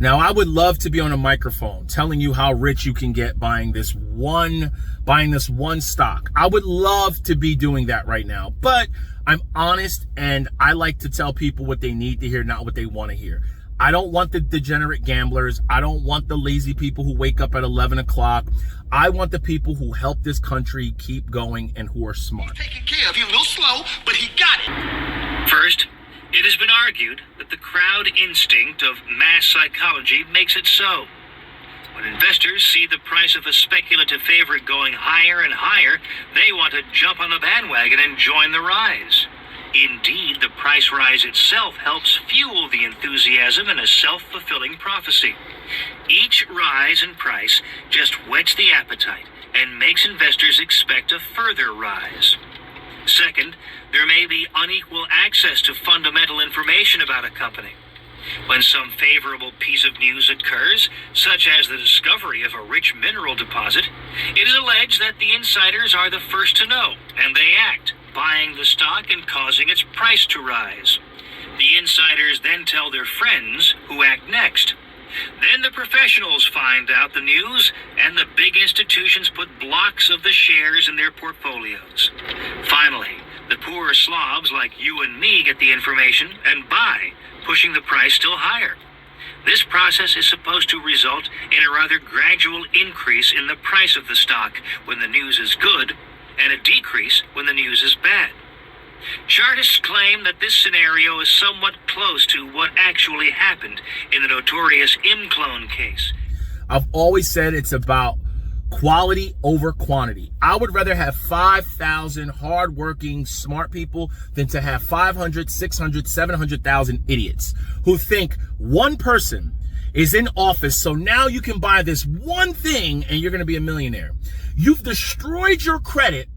Now, I would love to be on a microphone telling you how rich you can get buying this one stock. I would love to be doing that right now, but I'm honest and I like to tell people what they need to hear, not what they want to hear. I don't want the degenerate gamblers. I don't want the lazy people who wake up at 11 o'clock. I want the people who help this country keep going and who are smart. He's taking care of you, a little slow, but he got it. First, it has been argued that the crowd instinct of mass psychology makes it so. When investors see the price of a speculative favorite going higher and higher, they want to jump on the bandwagon and join the rise. Indeed, the price rise itself helps fuel the enthusiasm in a self-fulfilling prophecy. Each rise in price just whets the appetite and makes investors expect a further rise. Second, there may be unequal access to fundamental information about a company. When some favorable piece of news occurs, such as the discovery of a rich mineral deposit, it is alleged that the insiders are the first to know, and they act, buying the stock and causing its price to rise. The insiders then tell their friends, who act next. Then the professionals find out the news, and the big institutions put blocks of the shares in their portfolios. Finally, the poorer slobs like you and me get the information and buy, pushing the price still higher. This process is supposed to result in a rather gradual increase in the price of the stock when the news is good, and a decrease when the news is bad. Chartists claim that this scenario is somewhat close to what actually happened in the notorious ImClone case. I've always said it's about quality over quantity. I would rather have 5,000 hardworking, smart people than to have 500, 600, 700,000 idiots who think one person is in office, so now you can buy this one thing and you're going to be a millionaire. You've destroyed your credit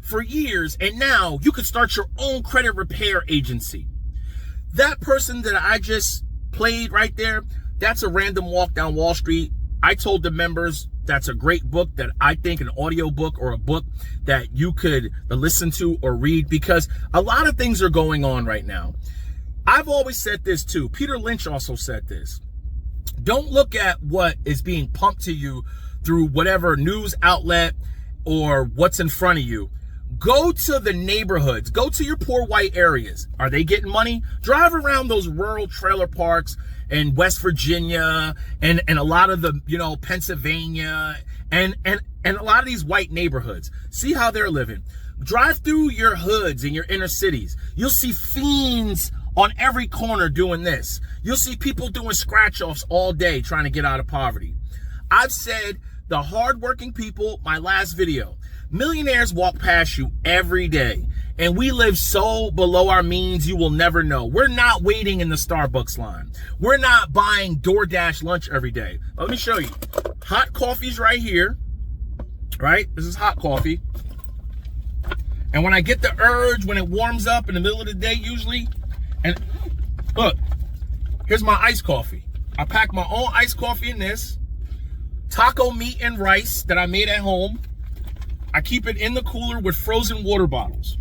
for years, and now you could start your own credit repair agency. That person that I just played right there, that's a random walk down Wall Street. I told the members that's a great book that I think an audio book or a book that you could listen to or read, because a lot of things are going on right now. I've always said this too. Peter Lynch also said this. Don't look at what is being pumped to you through whatever news outlet or what's in front of you. Go to the neighborhoods. Go to your poor white areas. Are they getting money? Drive around those rural trailer parks in West Virginia and a lot of the, Pennsylvania and a lot of these white neighborhoods. See how they're living. Drive through your hoods in your inner cities. You'll see fiends on every corner doing this. You'll see people doing scratch-offs all day trying to get out of poverty. I've said the hardworking people, my last video, millionaires walk past you every day, and we live so below our means you will never know. We're not waiting in the Starbucks line. We're not buying DoorDash lunch every day. Let me show you. Hot coffee's right here, right? This is hot coffee. And when I get the urge, when it warms up in the middle of the day usually, and look, here's my iced coffee. I pack my own iced coffee in this. Taco meat and rice that I made at home. I keep it in the cooler with frozen water bottles.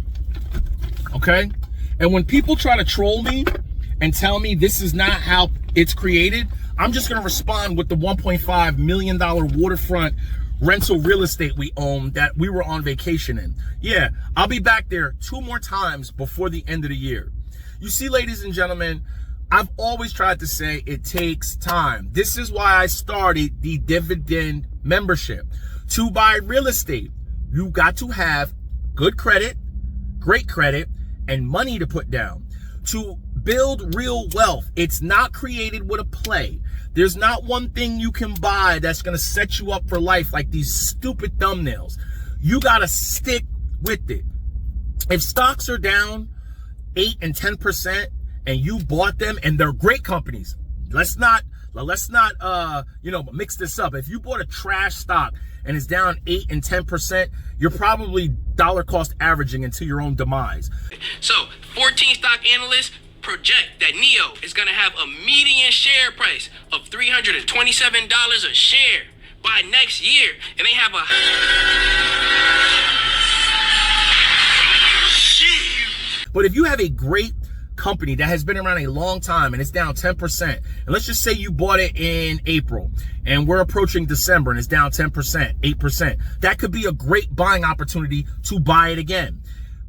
Okay? And when people try to troll me and tell me this is not how it's created, I'm just going to respond with the $1.5 million waterfront rental real estate we own that we were on vacation in. Yeah, I'll be back there 2 more times before the end of the year. You see, ladies and gentlemen, I've always tried to say it takes time. This is why I started the dividend membership. To buy real estate, you got to have good credit, great credit, and money to put down. To build real wealth, it's not created with a play. There's not one thing you can buy that's going to set you up for life like these stupid thumbnails. You got to stick with it. If stocks are down 8 and 10% and you bought them and they're great companies, let's not mix this up. If you bought a trash stock and it's down 8 and 10%, you're probably dollar cost averaging into your own demise. So 14 stock analysts project that NEO is going to have a median share price of $327 a share by next year, and they have a But if you have a great company that has been around a long time and it's down 10%, and let's just say you bought it in April and we're approaching December and it's down 10%, 8%, that could be a great buying opportunity to buy it again.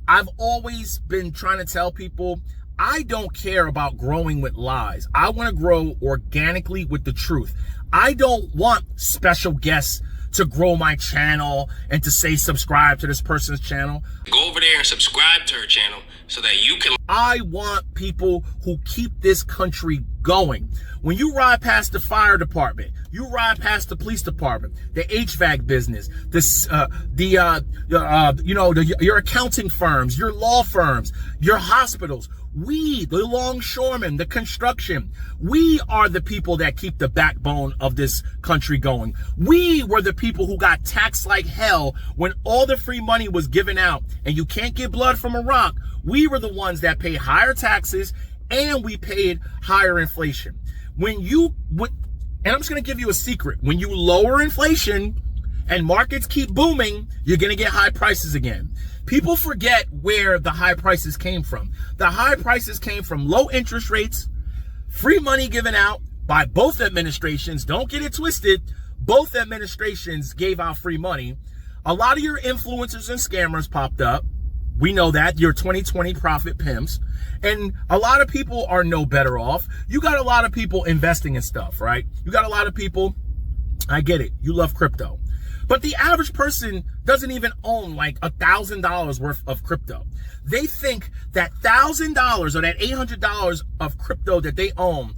I've always been trying to tell people, I don't care about growing with lies. I want to grow organically with the truth. I don't want special guests to grow my channel and to say subscribe to this person's channel. Go over there and subscribe to her channel so that you can. I want people who keep this country going. When you ride past the fire department, you ride past the police department, the HVAC business, your accounting firms, your law firms, your hospitals, we, the longshoremen, the construction, we are the people that keep the backbone of this country going. We were the people who got taxed like hell when all the free money was given out and you can't get blood from a rock. We were the ones that paid higher taxes and we paid higher inflation. And I'm just going to give you a secret. When you lower inflation and markets keep booming, you're going to get high prices again. People forget where the high prices came from. The high prices came from low interest rates, free money given out by both administrations. Don't get it twisted. Both administrations gave out free money. A lot of your influencers and scammers popped up. We know that. Your 2020 profit pimps. And a lot of people are no better off. You got a lot of people investing in stuff, right? You got a lot of people, I get it, you love crypto. But the average person doesn't even own like $1,000 worth of crypto. They think that $1,000 or that $800 of crypto that they own,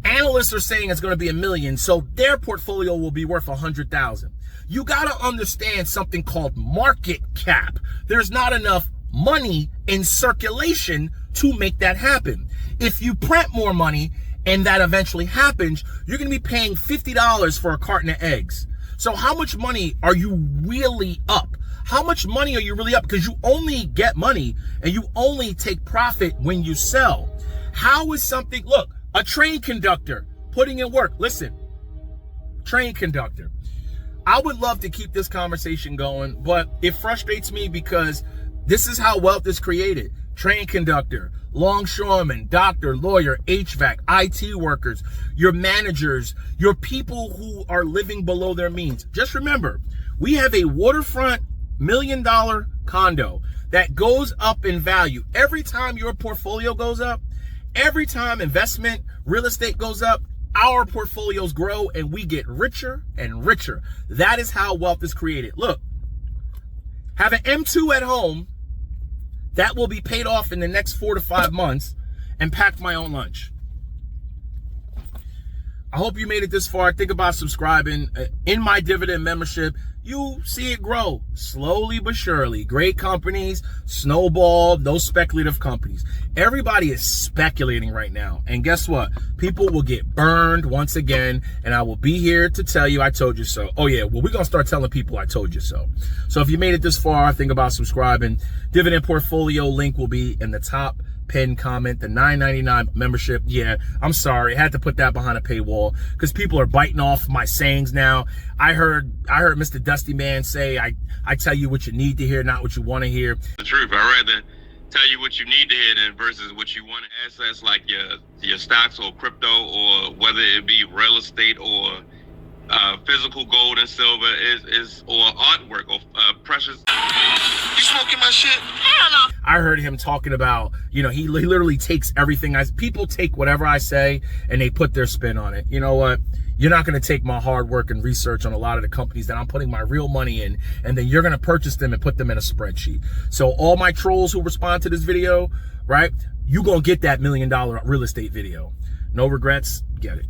analysts are saying it's going to be $1 million, so their portfolio will be worth $100,000. You got to understand something called market cap. There's not enough money in circulation to make that happen. If you print more money and that eventually happens, you're going to be paying $50 for a carton of eggs. So how much money are you really up? How much money are you really up? Because you only get money and you only take profit when you sell. How is something, look, a train conductor putting in work. Listen, train conductor. I would love to keep this conversation going, but it frustrates me because this is how wealth is created. Train conductor, longshoreman, doctor, lawyer, HVAC, IT workers, your managers, your people who are living below their means. Just remember, we have a waterfront $1 million condo that goes up in value. Every time your portfolio goes up, every time investment, real estate goes up, our portfolios grow and we get richer and richer. That is how wealth is created. Look, have an M2 at home that will be paid off in the next 4 to 5 months and pack my own lunch. I hope you made it this far. Think about subscribing. In my dividend membership, you see it grow slowly but surely. Great companies, snowball, those speculative companies. Everybody is speculating right now. And guess what? People will get burned once again. And I will be here to tell you I told you so. Oh yeah, well, we're going to start telling people I told you so. So if you made it this far, think about subscribing. Dividend portfolio link will be in the top pinned comment. The $9.99 membership, yeah, I'm sorry, I had to put that behind a paywall because people are biting off my sayings now. I heard Mr. Dusty Man say I tell you what you need to hear, not what you want to hear. The truth. I'd rather tell you what you need to hear than versus what you want. Assets like your stocks or crypto, or whether it be real estate or physical gold and silver or artwork or precious. You smoking my shit? Hell no. I heard him talking about, he literally takes everything. People take whatever I say and they put their spin on it. You know what? You're not going to take my hard work and research on a lot of the companies that I'm putting my real money in, and then you're going to purchase them and put them in a spreadsheet. So all my trolls who respond to this video, right? You going to get that $1 million real estate video. No regrets. Get it.